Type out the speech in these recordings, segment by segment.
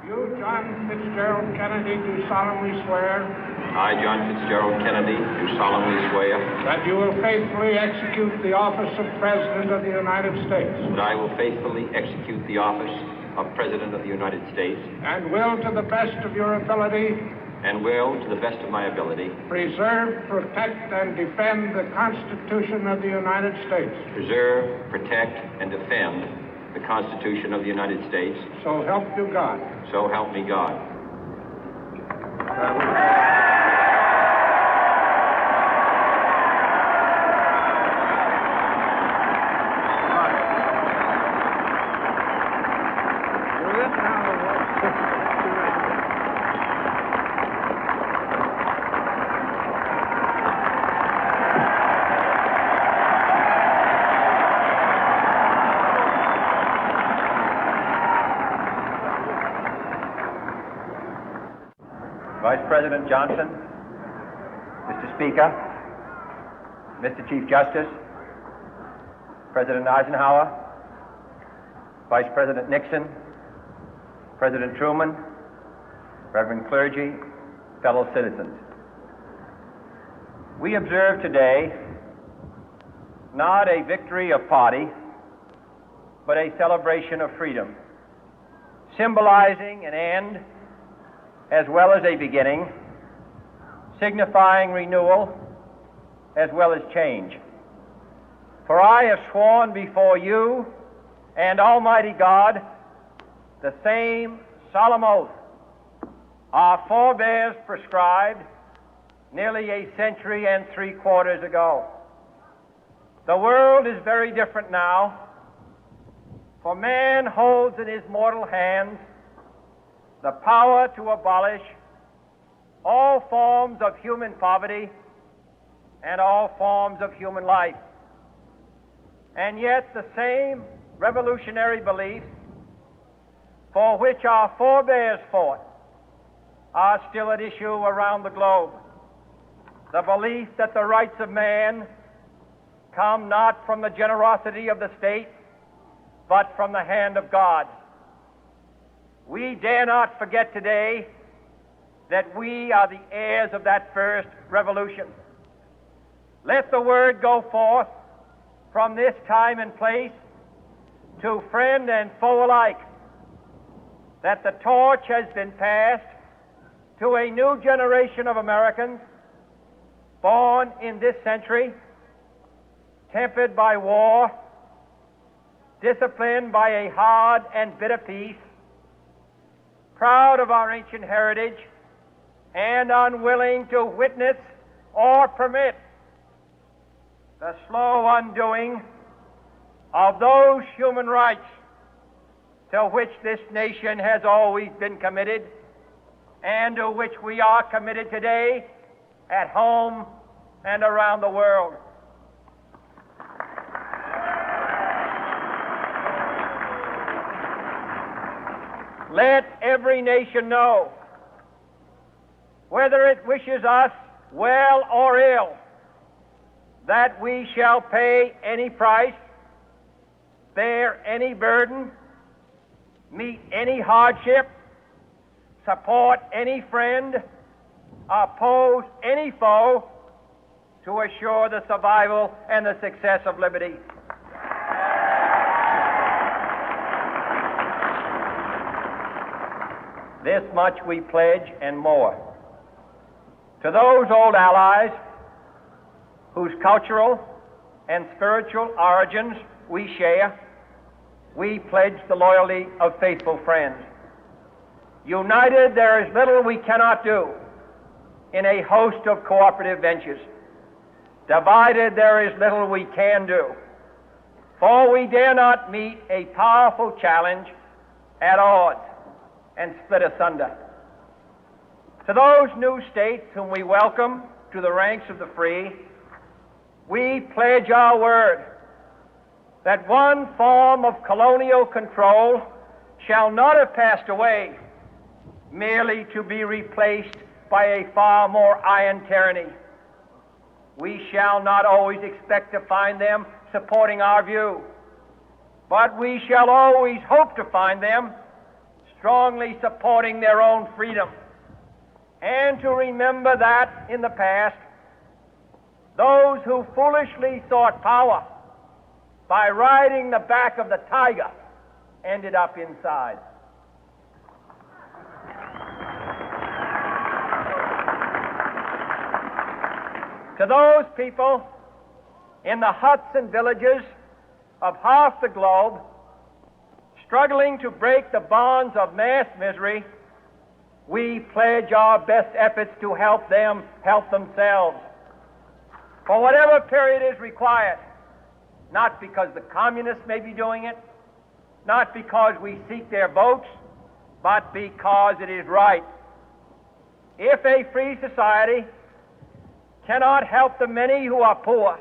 You, John Fitzgerald Kennedy, do solemnly swear. I, John Fitzgerald Kennedy, do solemnly swear. That you will faithfully execute the office of President of the United States. That I will faithfully execute the office of President of the United States. And will, to the best of your ability. And will, to the best of my ability. Preserve, protect, and defend the Constitution of the United States. Preserve, protect, and defend the Constitution of the United States. So help you God. So help me God. Vice President Johnson, Mr. Speaker, Mr. Chief Justice, President Eisenhower, Vice President Nixon, President Truman, Reverend clergy, fellow citizens. We observe today not a victory of party, but a celebration of freedom, symbolizing an end as well as a beginning, signifying renewal as well as change. For I have sworn before you and Almighty God the same solemn oath our forebears prescribed nearly a century and 3/4 ago. The world is very different now, for man holds in his mortal hands the power to abolish all forms of human poverty and all forms of human life. And yet the same revolutionary beliefs for which our forebears fought are still at issue around the globe. The belief that the rights of man come not from the generosity of the state, but from the hand of God. We dare not forget today that we are the heirs of that first revolution. Let the word go forth from this time and place to friend and foe alike that the torch has been passed to a new generation of Americans born in this century, tempered by war, disciplined by a hard and bitter peace, proud of our ancient heritage, and unwilling to witness or permit the slow undoing of those human rights to which this nation has always been committed and to which we are committed today at home and around the world. Let every nation know, whether it wishes us well or ill, that we shall pay any price, bear any burden, meet any hardship, support any friend, oppose any foe to assure the survival and the success of liberty. This much we pledge and more. To those old allies whose cultural and spiritual origins we share, we pledge the loyalty of faithful friends. United, there is little we cannot do in a host of cooperative ventures. Divided, there is little we can do, for we dare not meet a powerful challenge at odds and split asunder. To those new states whom we welcome to the ranks of the free, we pledge our word that one form of colonial control shall not have passed away, merely to be replaced by a far more iron tyranny. We shall not always expect to find them supporting our view, but we shall always hope to find them strongly supporting their own freedom, and to remember that in the past, those who foolishly sought power by riding the back of the tiger ended up inside. To those people in the huts and villages of half the globe struggling to break the bonds of mass misery, we pledge our best efforts to help them help themselves for whatever period is required, not because the communists may be doing it, not because we seek their votes, but because it is right. If a free society cannot help the many who are poor,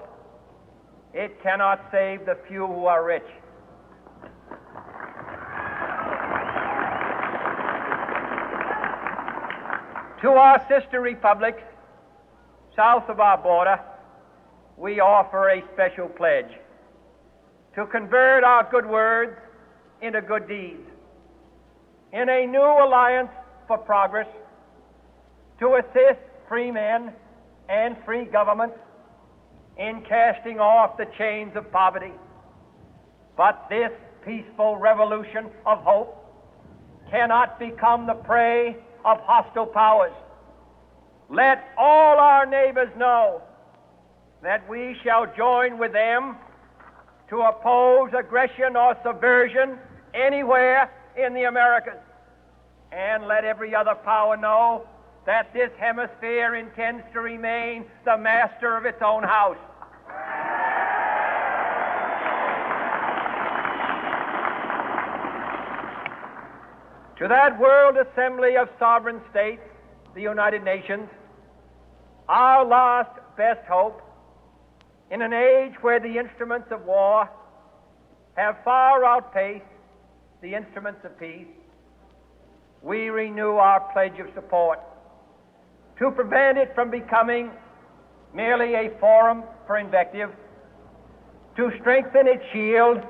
it cannot save the few who are rich. To our sister republics south of our border, we offer a special pledge to convert our good words into good deeds, in a new alliance for progress, to assist free men and free governments in casting off the chains of poverty. But this peaceful revolution of hope cannot become the prey of hostile powers. Let all our neighbors know that we shall join with them to oppose aggression or subversion anywhere in the Americas. And let every other power know that this hemisphere intends to remain the master of its own house. To that World Assembly of Sovereign States, the United Nations, our last best hope, in an age where the instruments of war have far outpaced the instruments of peace, we renew our pledge of support to prevent it from becoming merely a forum for invective, to strengthen its shield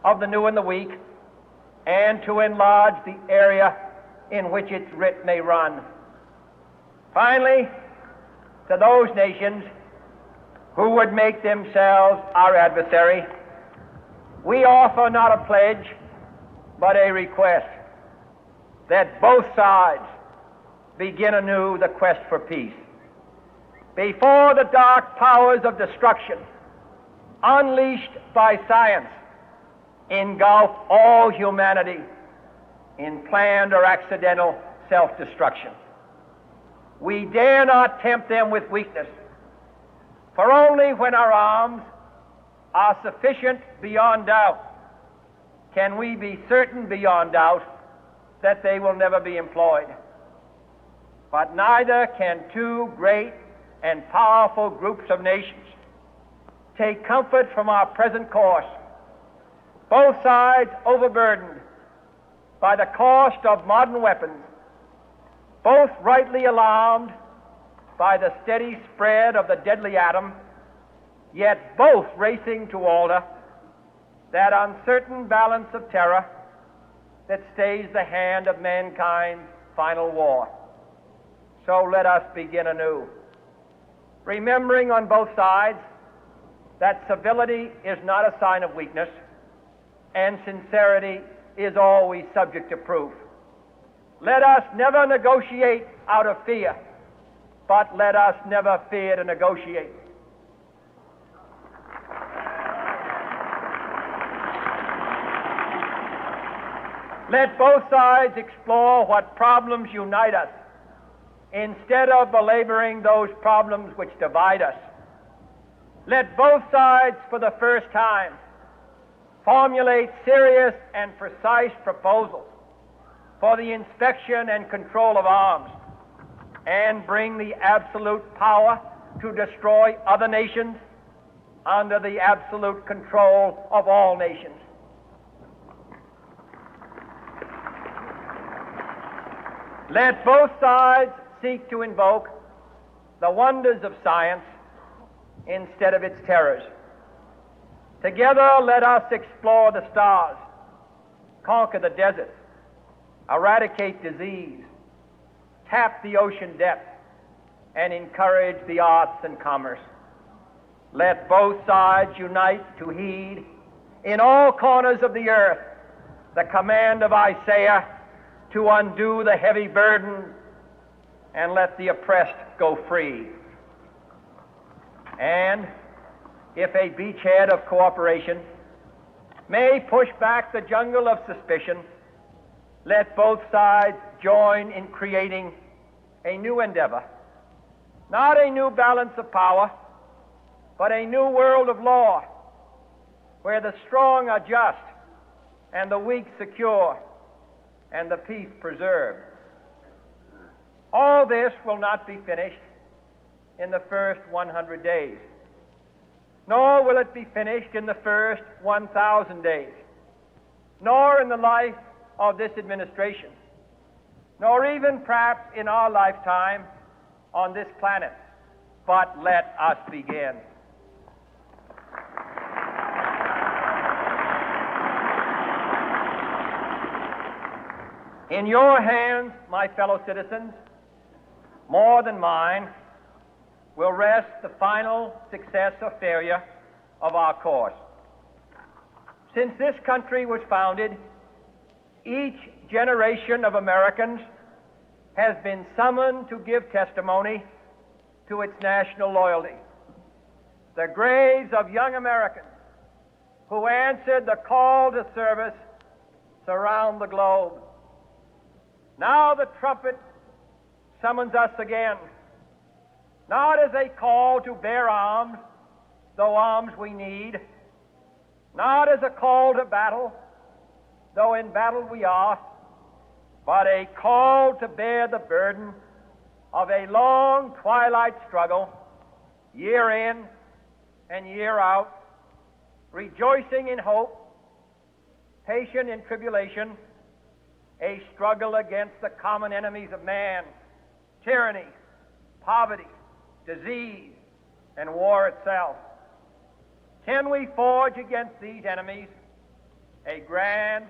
of the new and the weak, and to enlarge the area in which its writ may run. Finally, to those nations who would make themselves our adversary, we offer not a pledge, but a request that both sides begin anew the quest for peace. Before the dark powers of destruction, unleashed by science, engulf all humanity in planned or accidental self-destruction, we dare not tempt them with weakness, for only when our arms are sufficient beyond doubt can we be certain beyond doubt that they will never be employed. But neither can two great and powerful groups of nations take comfort from our present course, both sides overburdened by the cost of modern weapons, both rightly alarmed by the steady spread of the deadly atom, yet both racing to alter that uncertain balance of terror that stays the hand of mankind's final war. So let us begin anew, remembering on both sides that civility is not a sign of weakness, and sincerity is always subject to proof. Let us never negotiate out of fear, but let us never fear to negotiate. Let both sides explore what problems unite us, instead of belaboring those problems which divide us. Let both sides, for the first time, formulate serious and precise proposals for the inspection and control of arms, and bring the absolute power to destroy other nations under the absolute control of all nations. Let both sides seek to invoke the wonders of science instead of its terrors. Together, let us explore the stars, conquer the deserts, eradicate disease, tap the ocean depth, and encourage the arts and commerce. Let both sides unite to heed in all corners of the earth the command of Isaiah to undo the heavy burden and let the oppressed go free. And if a beachhead of cooperation may push back the jungle of suspicion, let both sides join in creating a new endeavor, not a new balance of power, but a new world of law, where the strong are just and the weak secure and the peace preserved. All this will not be finished in the first 100 days, nor will it be finished in the first 1,000 days, nor in the life of this administration, nor even perhaps in our lifetime on this planet. But let us begin. In your hands, my fellow citizens, more than mine, will rest the final success or failure of our course. Since this country was founded, each generation of Americans has been summoned to give testimony to its national loyalty. The graves of young Americans who answered the call to service surround the globe. Now the trumpet summons us again, not as a call to bear arms, though arms we need, not as a call to battle, though in battle we are, but a call to bear the burden of a long twilight struggle, year in and year out, rejoicing in hope, patient in tribulation, a struggle against the common enemies of man, tyranny, poverty, disease, and war itself. Can we forge against these enemies a grand